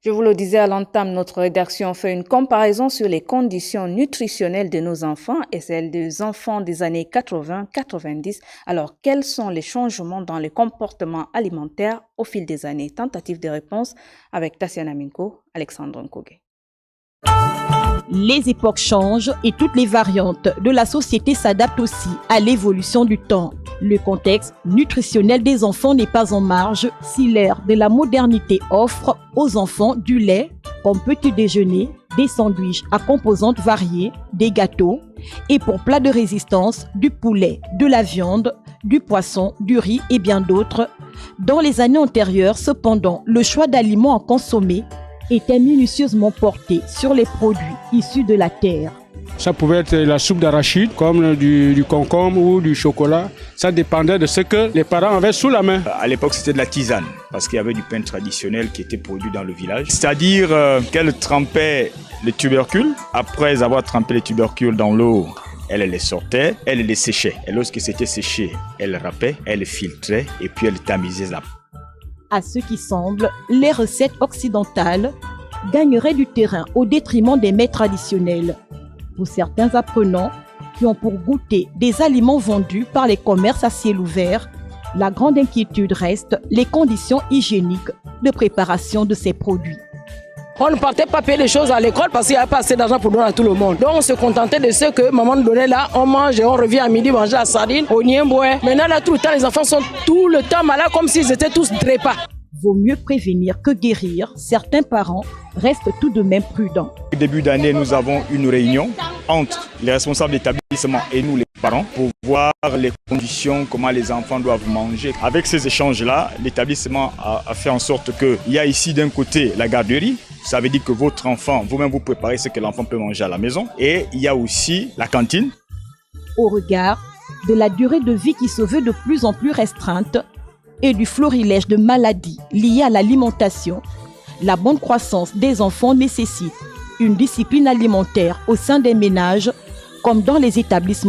Je vous le disais à l'entame, notre rédaction fait une comparaison sur les conditions nutritionnelles de nos enfants et celles des enfants des années 80-90. Alors, quels sont les changements dans les comportements alimentaires au fil des années? Tentative de réponse avec Tassiana Minko, Alexandre Nkogé. Les époques changent et toutes les variantes de la société s'adaptent aussi à l'évolution du temps. Le contexte nutritionnel des enfants n'est pas en marge si l'ère de la modernité offre aux enfants du lait comme petit déjeuner, des sandwichs à composantes variées, des gâteaux et pour plat de résistance, du poulet, de la viande, du poisson, du riz et bien d'autres. Dans les années antérieures, cependant, le choix d'aliments à consommer était minutieusement porté sur les produits issus de la terre. Ça pouvait être la soupe d'arachide, comme du concombre ou du chocolat. Ça dépendait de ce que les parents avaient sous la main. À l'époque, c'était de la tisane, parce qu'il y avait du pain traditionnel qui était produit dans le village. C'est-à-dire qu'elle trempait les tubercules. Après avoir trempé les tubercules dans l'eau, elle les sortait, elle les séchait. Et lorsque c'était séché, elle râpait, elle filtrait et puis elle tamisait la peau. À ce qui semble, les recettes occidentales gagneraient du terrain au détriment des mets traditionnels. Pour certains apprenants qui ont pour goûter des aliments vendus par les commerces à ciel ouvert, la grande inquiétude reste les conditions hygiéniques de préparation de ces produits. On ne partait pas payer les choses à l'école parce qu'il n'y avait pas assez d'argent pour donner à tout le monde. Donc on se contentait de ce que maman nous donnait là, on mange et on revient à midi manger la sardine, au niemboué. Maintenant là tout le temps les enfants sont tout le temps malades comme s'ils étaient tous drépas. Vaut mieux prévenir que guérir. Certains parents restent tout de même prudents. Au début d'année, nous avons une réunion entre les responsables d'établissement et nous les parents pour voir les conditions, comment les enfants doivent manger. Avec ces échanges-là, l'établissement a fait en sorte qu'il y a ici d'un côté la garderie. Ça veut dire que votre enfant, vous-même vous préparez ce que l'enfant peut manger à la maison. Et il y a aussi la cantine. Au regard de la durée de vie qui se veut de plus en plus restreinte et du florilège de maladies liées à l'alimentation, la bonne croissance des enfants nécessite une discipline alimentaire au sein des ménages comme dans les établissements